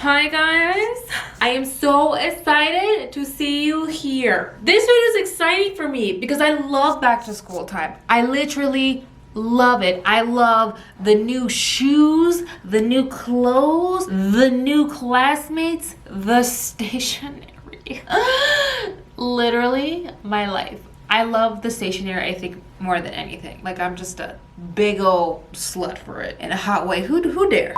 Hi guys, I am so excited to see you here. This video is exciting for me because I love back to school time. I literally love it. I love the new shoes, the new clothes, the new classmates, the stationery. Literally my life. I love the stationery, I think, more than anything. Like, I'm just a big old slut for it in a hot way. Who dare?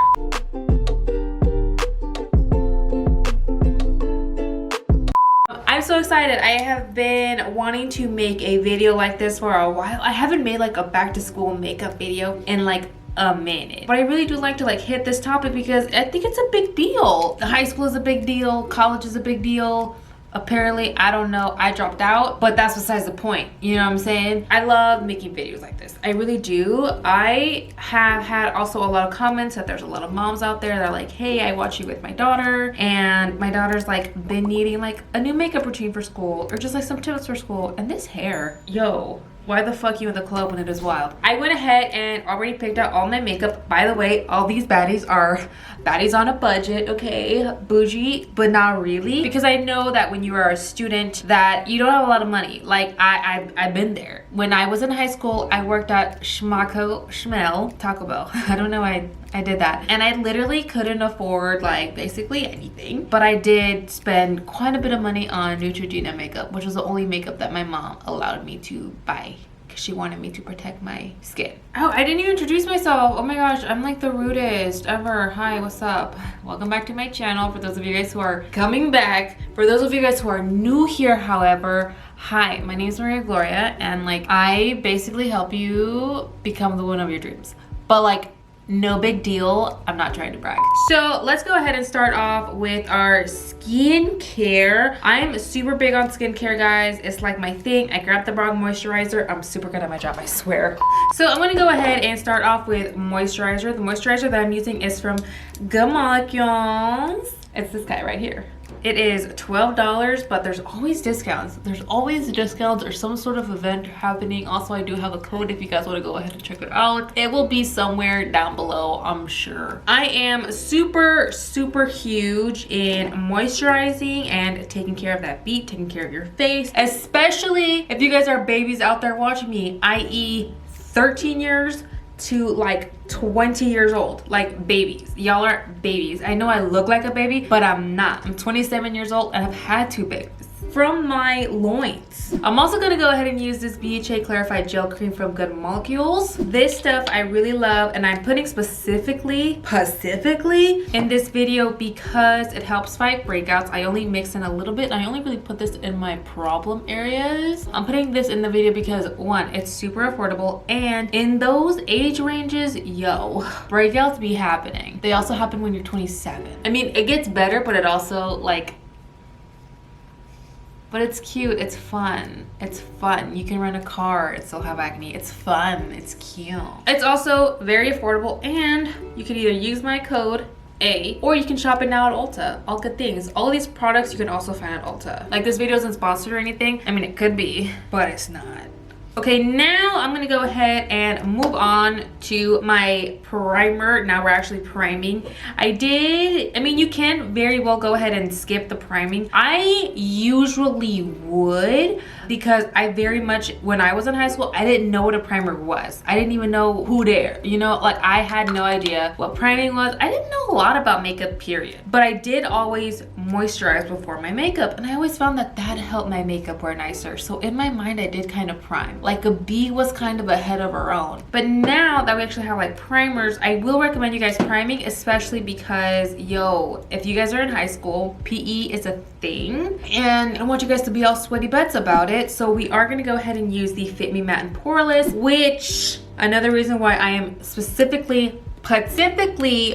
I'm so excited. I have been wanting to make a video like this for a while. I haven't made like a back to school makeup video in like a minute, but I really do like to like hit this topic because I think it's a big deal. High school is a big deal, college is a big deal. Apparently, I don't know, I dropped out, but that's besides the point. You know what I'm saying? I love making videos like this. I really do. I have had also a lot of comments that there's a lot of moms out there that are like, hey, I watch you with my daughter, and my daughter's like been needing like a new makeup routine for school or just like some tips for school. And this hair, yo, why the fuck you in the club when it is wild? I went ahead and already picked out all my makeup. By the way, all these baddies are baddies on a budget, okay? Bougie, but not really. Because I know that when you are a student that you don't have a lot of money. Like, I've been there. When I was in high school, I worked at Taco Bell. I don't know why I did that. And I literally couldn't afford like basically anything. But I did spend quite a bit of money on Neutrogena makeup, which was the only makeup that my mom allowed me to buy because she wanted me to protect my skin. Oh, I didn't even introduce myself. Oh my gosh, I'm like the rudest ever. Hi, what's up? Welcome back to my channel. For those of you guys who are coming back, for those of you guys who are new here, however, hi, my name is Mariaagloriaa, and like I basically help you become the woman of your dreams. But like, no big deal. I'm not trying to brag. So let's go ahead and start off with our skincare. I'm super big on skincare, guys. It's like my thing. I grabbed the brown moisturizer. I'm super good at my job, I swear. So I'm gonna go ahead and start off with moisturizer. The moisturizer that I'm using is from Mariaagloriaa. It's this guy right here. It is $12, but there's always discounts. There's always discounts or some sort of event happening. Also, I do have a code if you guys want to go ahead and check it out. It will be somewhere down below, I'm sure. I am super huge in moisturizing and taking care of that beat, taking care of your face, especially if you guys are babies out there watching me, i.e. 13 years to like 20 years old, like babies. Y'all are babies. I know I look like a baby, but I'm not. I'm 27 years old and I've had 2 babies from my loins. I'm also gonna go ahead and use this BHA Clarified Gel Cream from Good Molecules. This stuff I really love, and I'm putting specifically in this video because it helps fight breakouts. I only mix in a little bit. I only really put this in my problem areas. I'm putting this in the video because one, it's super affordable, and in those age ranges, yo, breakouts be happening. They also happen when you're 27. I mean, it gets better, but it also like, but it's cute, it's fun. It's fun. You can rent a car and still have acne. It's fun, it's cute. It's also very affordable, and you can either use my code A, or you can shop it now at Ulta. All good things. All of these products you can also find at Ulta. Like, this video isn't sponsored or anything. I mean, it could be, but it's not. Okay, now I'm gonna go ahead and move on to my primer. Now we're actually priming. I mean, you can very well go ahead and skip the priming. I usually would, because I very much, when I was in high school, I didn't know what a primer was. I didn't even know who dare, you know, like I had no idea what priming was. I didn't know a lot about makeup, period. But I did always moisturize before my makeup, and I always found that that helped my makeup wear nicer. So in my mind, I did kind of prime. Like a bee was kind of ahead of her own. But now that we actually have like primers, I will recommend you guys priming, especially because, yo, if you guys are in high school, PE is a thing, and I don't want you guys to be all sweaty butts about it. So we are gonna go ahead and use the Fit Me Matte and Poreless, which another reason why I am specifically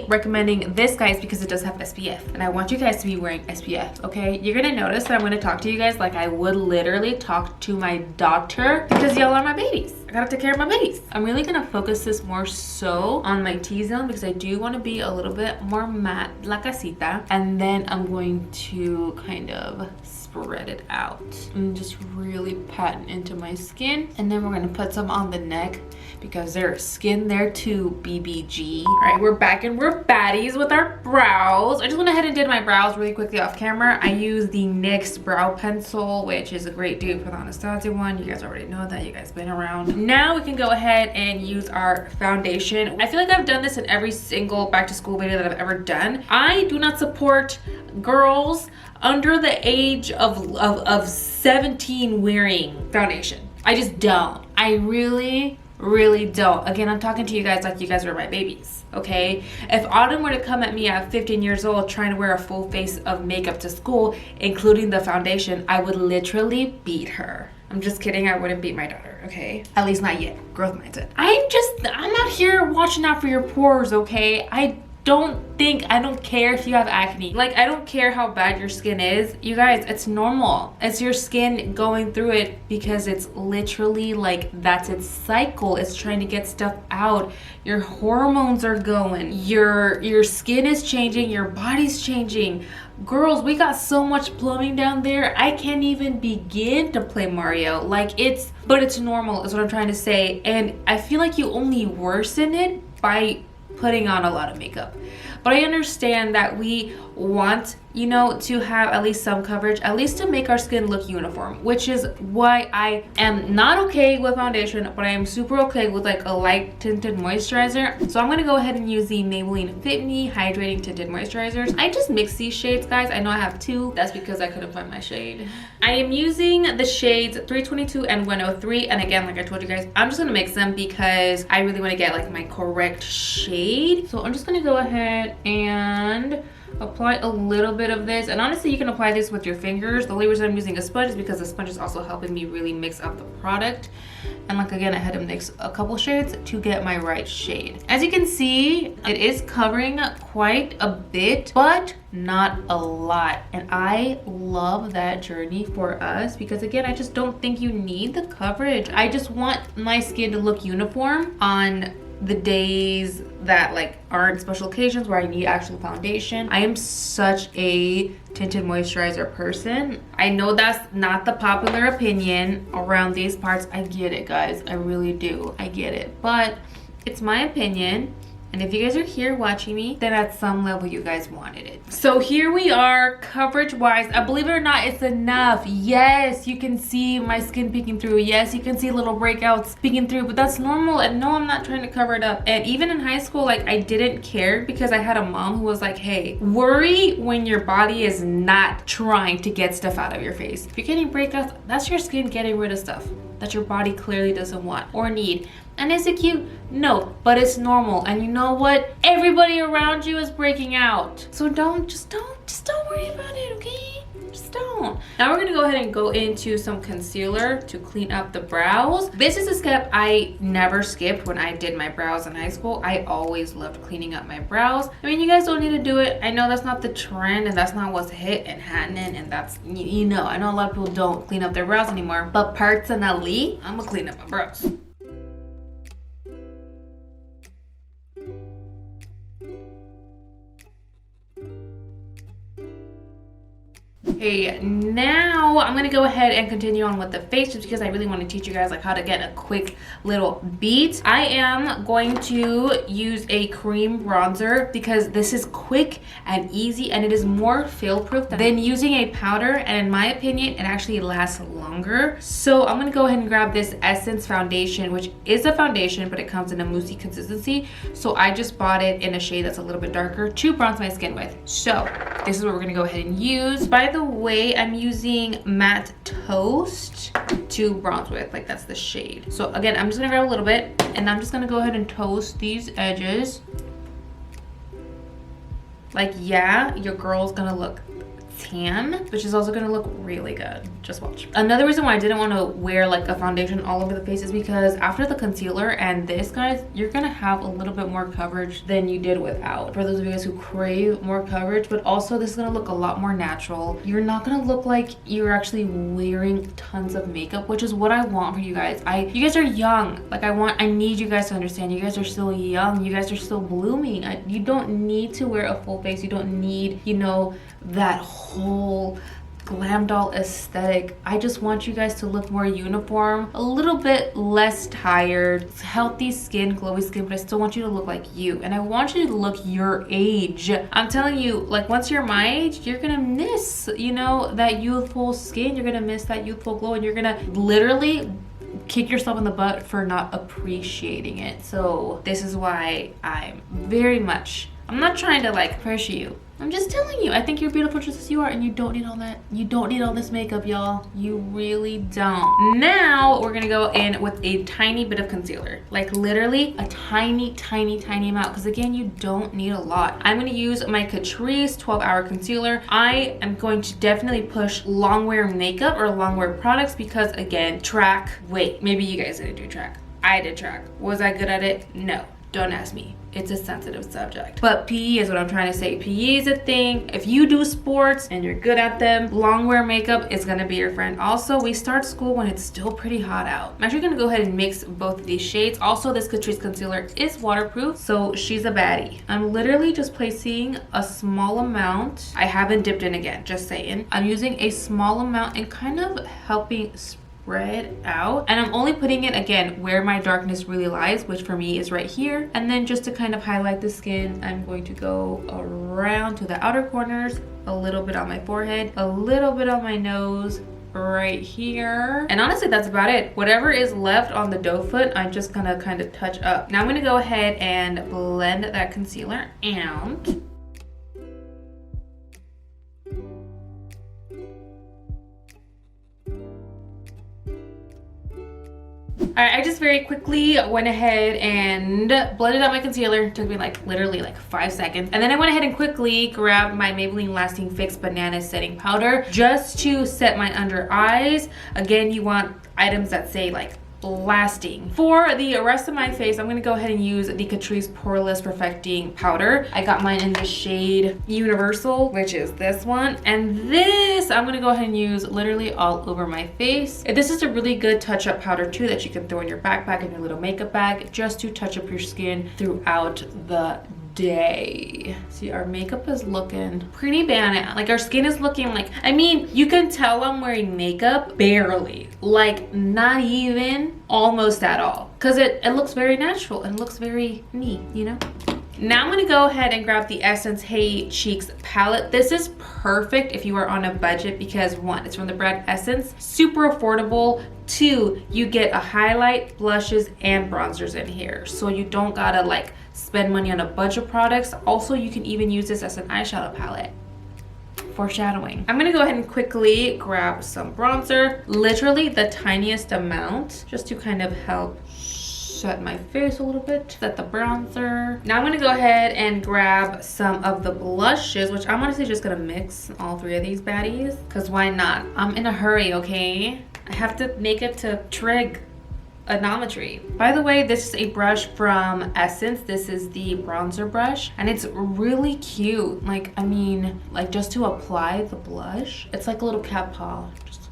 recommending this, guys, because it does have SPF, and I want you guys to be wearing SPF, okay? You're gonna notice that I'm gonna talk to you guys like I would literally talk to my daughter, because y'all are my babies. gotta take care of my babies. I'm really gonna focus this more so on my T-zone because I do want to be a little bit more matte, la casita. And then I'm going to kind of spread it out and just really pat into my skin. And then we're gonna put some on the neck because there's skin there too, BBG. All right, we're back and we're baddies with our brows. I just went ahead and did my brows really quickly off camera. I use the NYX brow pencil, which is a great dupe for the Anastasia one. You guys already know that, you guys been around. Now we can go ahead and use our foundation. I feel like I've done this in every single back to school video that I've ever done. I do not support girls under the age of 17 wearing foundation. I just don't. I really don't. Again, I'm talking to you guys like you guys were my babies, okay? If Autumn were to come at me at 15 years old trying to wear a full face of makeup to school, including the foundation, I would literally beat her. I'm just kidding, I wouldn't beat my daughter, okay? At least not yet. Growth mindset. I'm out here watching out for your pores, okay? I don't care if you have acne. Like, I don't care how bad your skin is. You guys, it's normal. It's your skin going through it because it's literally like, that's its cycle. It's trying to get stuff out. Your hormones are going. Your skin is changing. Your body's changing. Girls, we got so much plumbing down there. I can't even begin to play Mario. But it's normal is what I'm trying to say. And I feel like you only worsen it by putting on a lot of makeup. But I understand that we want, you know, to have at least some coverage, at least to make our skin look uniform, which is why I am not okay with foundation, but I am super okay with like a light tinted moisturizer. So I'm gonna go ahead and use the Maybelline Fit Me Hydrating Tinted Moisturizers. I just mixed these shades, guys. I know I have two. That's because I couldn't find my shade. I am using the shades 322 and 103. And again, like I told you guys, I'm just gonna mix them because I really wanna get like my correct shade. So I'm just gonna go ahead and apply a little bit of this, and honestly you can apply this with your fingers. The only reason I'm using a sponge is because the sponge is also helping me really mix up the product. And like again, I had to mix a couple shades to get my right shade. As you can see, it is covering quite a bit, but not a lot. And I love that journey for us because again, I just don't think you need the coverage. I just want my skin to look uniform on the days that like aren't special occasions where I need actual foundation. I am such a tinted moisturizer person. I know that's not the popular opinion around these parts. I get it, guys. I really do. I get it. But it's my opinion. And if you guys are here watching me, then at some level you guys wanted it. So here we are, coverage wise. I believe it or not, it's enough. Yes, you can see my skin peeking through. Yes, you can see little breakouts peeking through, but that's normal. And no, I'm not trying to cover it up. And even in high school, like I didn't care because I had a mom who was like, hey, worry when your body is not trying to get stuff out of your face. If you're getting breakouts, that's your skin getting rid of stuff that your body clearly doesn't want or need. And is it cute? No, but it's normal. And you know what? Everybody around you is breaking out. So just don't worry about it, okay? Just don't. Now we're gonna go ahead and go into some concealer to clean up the brows. This is a step I never skipped when I did my brows in high school. I always loved cleaning up my brows. I mean, you guys don't need to do it. I know that's not the trend and that's not what's hit and happening, and that's, you know, I know a lot of people don't clean up their brows anymore, but personally, I'm gonna clean up my brows. Okay, now I'm gonna go ahead and continue on with the face just because I really want to teach you guys like how to get a quick little beat. I am going to use a cream bronzer because this is quick and easy and it is more fail proof than using a powder, and in my opinion it actually lasts longer. So I'm gonna go ahead and grab this Essence foundation, which is a foundation but it comes in a moussey consistency. So I just bought it in a shade that's a little bit darker to bronze my skin with. So this is what we're gonna go ahead and use. By the way, I'm using Matte Toast to bronze with, like that's the shade. So again, I'm just gonna grab a little bit and I'm just gonna go ahead and toast these edges. Like, yeah, your girl's gonna look tan, which is also gonna look really good. Just watch. Another reason why I didn't want to wear like a foundation all over the face is because after the concealer and this, guys, you're gonna have a little bit more coverage than you did without. For those of you guys who crave more coverage, but also this is gonna look a lot more natural. You're not gonna look like you're actually wearing tons of makeup, which is what I want for you guys. You guys are young. Like I need you guys to understand. You guys are still young. You guys are still blooming. You don't need to wear a full face. You don't need, you know, that whole glam doll aesthetic. I just want you guys to look more uniform, a little bit less tired, healthy skin, glowy skin, but I still want you to look like you. And I want you to look your age. I'm telling you, like once you're my age, you're gonna miss, you know, that youthful skin. You're gonna miss that youthful glow, and you're gonna literally kick yourself in the butt for not appreciating it. So this is why I'm not trying to like pressure you. I'm just telling you, I think you're beautiful just as you are, and you don't need all that. You don't need all this makeup, y'all. You really don't. Now we're gonna go in with a tiny bit of concealer, like literally a tiny amount, because again, you don't need a lot. I'm gonna use my Catrice 12-hour concealer. I am going to definitely push long wear makeup or long wear products because again, maybe you guys didn't do track. I did track. Was I good at it? No. Don't ask me. It's a sensitive subject. But PE is what I'm trying to say. PE is a thing. If you do sports and you're good at them, long wear makeup is gonna be your friend. Also, we start school when it's still pretty hot out. I'm actually gonna go ahead and mix both of these shades. Also, this Catrice concealer is waterproof, so she's a baddie. I'm literally just placing a small amount. I haven't dipped in again, just saying. I'm using a small amount and kind of helping spread out, and I'm only putting it again where my darkness really lies, which for me is right here. And then just to kind of highlight the skin, I'm going to go around to the outer corners, a little bit on my forehead, a little bit on my nose, right here, and honestly that's about it. Whatever is left on the doe foot, I'm just gonna kind of touch up. Now I'm gonna go ahead and blend that concealer out. All right, I just very quickly went ahead and blended out my concealer. It took me like literally like 5 seconds. And then I went ahead and quickly grabbed my Maybelline Lasting Fix Banana Setting Powder just to set my under eyes. Again, you want items that say like lasting. For the rest of my face, I'm gonna go ahead and use the Catrice Poreless Perfecting Powder. I got mine in the shade Universal, which is this one. And this, I'm gonna go ahead and use literally all over my face. This is a really good touch-up powder too that you can throw in your backpack, in your little makeup bag, just to touch up your skin throughout the day. See, our makeup is looking pretty bad. Like our skin is looking like, I mean, you can tell I'm wearing makeup barely, like not even almost at all, because it looks very natural and looks very me, you know. Now I'm gonna go ahead and grab the Essence Hey Cheeks palette. This is perfect if you are on a budget because one, it's from the brand Essence, super affordable. Two, you get a highlight, blushes, and bronzers in here, so you don't gotta like spend money on a bunch of products. Also, you can even use this as an eyeshadow palette. Foreshadowing. I'm gonna go ahead and quickly grab some bronzer, literally the tiniest amount, just to kind of help set my face a little bit, set the bronzer. Now I'm gonna go ahead and grab some of the blushes, which I'm honestly just gonna mix all three of these baddies, because why not? I'm in a hurry, okay? I have to make it to trigonometry. By the way, this is a brush from Essence. This is the bronzer brush, and it's really cute. Like, I mean, like just to apply the blush, it's like a little cat paw. Just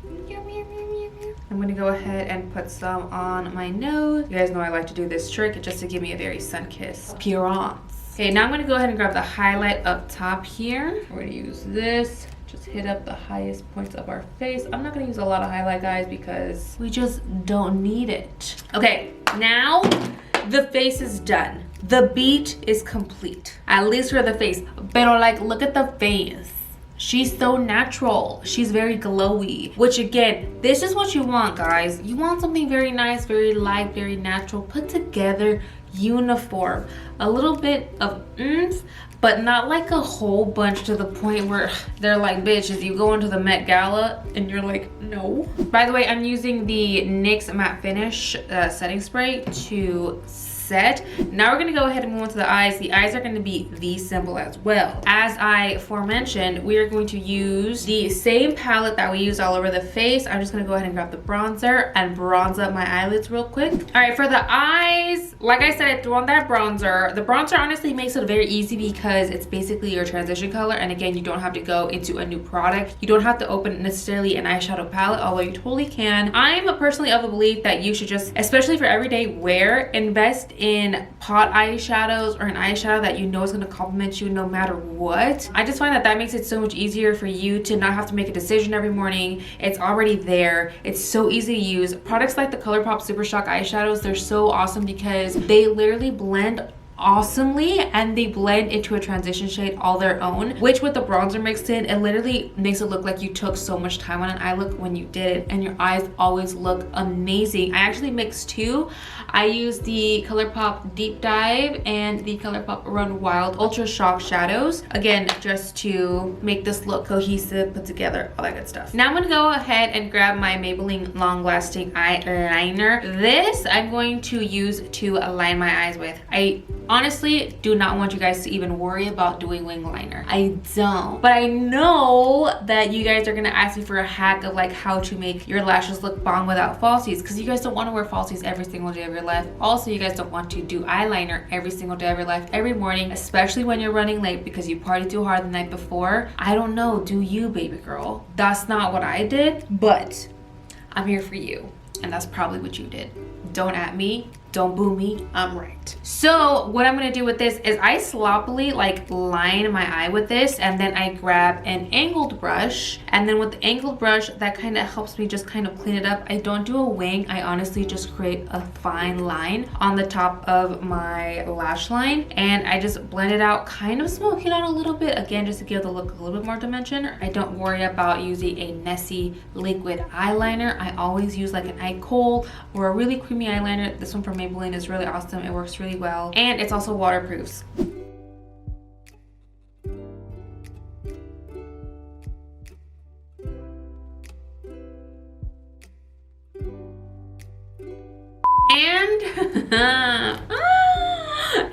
I'm gonna go ahead and put some on my nose. You guys know I like to do this trick just to give me a very sun-kissed appearance. Okay, now I'm gonna go ahead and grab the highlight up top here. We're gonna use this. Just hit up the highest points of our face. I'm not gonna use a lot of highlight, guys, because we just don't need it. Okay, now the face is done. The beat is complete, at least for the face. But like, look at the face. She's so natural. She's very glowy, which again, this is what you want, guys. You want something very nice, very light, very natural, put together, uniform. A little bit of oomph, but not like a whole bunch to the point where they're like, bitches, you go into the Met Gala and you're like, no. By the way, I'm using the NYX Matte Finish setting spray to set set. Now we're gonna go ahead and move on to the eyes. The eyes are gonna be these simple as well. As I aforementioned, we are going to use the same palette that we used all over the face. I'm just gonna go ahead and grab the bronzer and bronze up my eyelids real quick. All right, for the eyes, like I said, I threw on that bronzer. The bronzer honestly makes it very easy because it's basically your transition color. And again, you don't have to go into a new product. You don't have to open necessarily an eyeshadow palette, although you totally can. I'm personally of a belief that you should just, especially for everyday wear, invest in pot eyeshadows or an eyeshadow that you know is going to complement you no matter what. I just find that that makes it so much easier for you to not have to make a decision every morning. It's already there. It's so easy to use. Products like the ColourPop Super Shock eyeshadows, they're so awesome because they literally blend awesomely and they blend into a transition shade all their own, which with the bronzer mixed in, it literally makes it look like you took so much time on an eye look when you did it, and your eyes always look amazing. I actually mixed two. I used the ColourPop Deep Dive and the ColourPop Run Wild Ultra Shock shadows, again just to make this look cohesive, put together, all that good stuff. Now I'm gonna go ahead and grab my Maybelline Long Lasting eyeliner. This I'm going to use to align my eyes with. I honestly do not want you guys to even worry about doing wing liner. I don't. But I know that you guys are gonna ask me for a hack of like how to make your lashes look bomb without falsies, because you guys don't want to wear falsies every single day of your life. Also, you guys don't want to do eyeliner every single day of your life, every morning, especially when you're running late because you partied too hard the night before. I don't know, do you, baby girl? That's not what I did, but I'm here for you. And that's probably what you did. Don't at me. Don't boo me, I'm right. So what I'm gonna do with this is I sloppily like line my eye with this, and then I grab an angled brush, and then with the angled brush that kind of helps me just kind of clean it up. I don't do a wing, I honestly just create a fine line on the top of my lash line, and I just blend it out, kind of smoke it out a little bit, again just to give the look a little bit more dimension. I don't worry about using a messy liquid eyeliner. I always use like an eye kohl or a really creamy eyeliner. This one from Maybelline is really awesome. It works really well, and it's also waterproofs.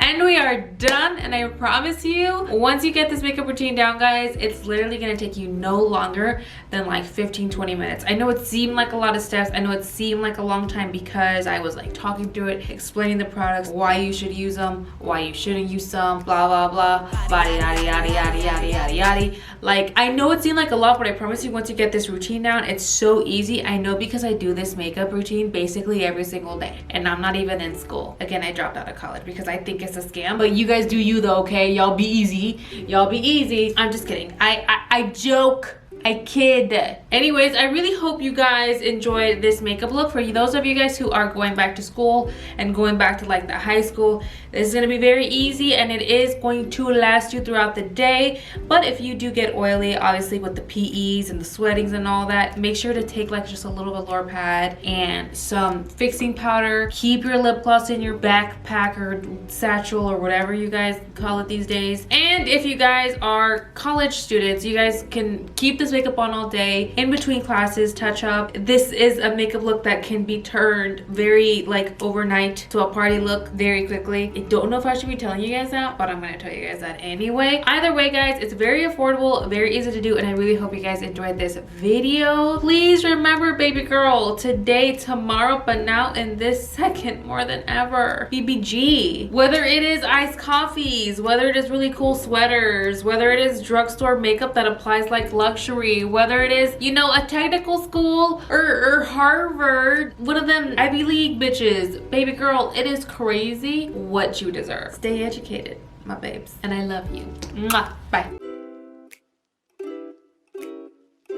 And we are done, and I promise you, once you get this makeup routine down, guys, it's literally gonna take you no longer than like 15-20 minutes. I know it seemed like a lot of steps. I know it seemed like a long time because I was like talking through it, explaining the products, why you should use them, why you shouldn't use some, blah blah blah, body yada yada yada yada yada yada. Like, I know it seemed like a lot, but I promise you, once you get this routine down, it's so easy. I know because I do this makeup routine basically every single day, and I'm not even in school. Again, I dropped out of college because I think it's a scam, but you guys do you though, okay? Y'all be easy. Y'all be easy. I'm just kidding. I joke. I kid. Anyways, I really hope you guys enjoyed this makeup look. For those of you guys who are going back to school and going back to like the high school, this is going to be very easy, and it is going to last you throughout the day. But if you do get oily, obviously with the PEs and the sweatings and all that, make sure to take like just a little velour pad and some fixing powder. Keep your lip gloss in your backpack or satchel or whatever you guys call it these days. And if you guys are college students, you guys can keep this makeup on all day in between classes, touch up. This is a makeup look that can be turned very like overnight to a party look very quickly. I don't know if I should be telling you guys that, but I'm gonna tell you guys that anyway. Either way, guys, it's very affordable, very easy to do, and I really hope you guys enjoyed this video. Please remember, baby girl, today, tomorrow, but now in this second more than ever, BBG. Whether it is iced coffees, whether it is really cool sweaters, whether it is drugstore makeup that applies like luxury, whether it is, you know, a technical school or Harvard, one of them Ivy League bitches, baby girl, it is crazy what you deserve. Stay educated, my babes, and I love you. Mwah. Bye.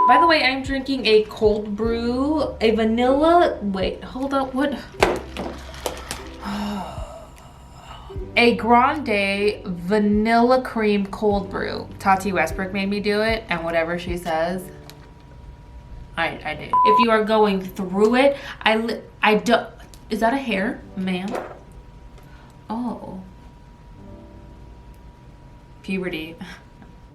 By the way, I'm drinking a cold brew, a vanilla, wait, hold up, what? A grande vanilla cream cold brew. Tati Westbrook made me do it, and whatever she says, I do. If you are going through it, I don't. Is that a hair, ma'am? Oh, puberty.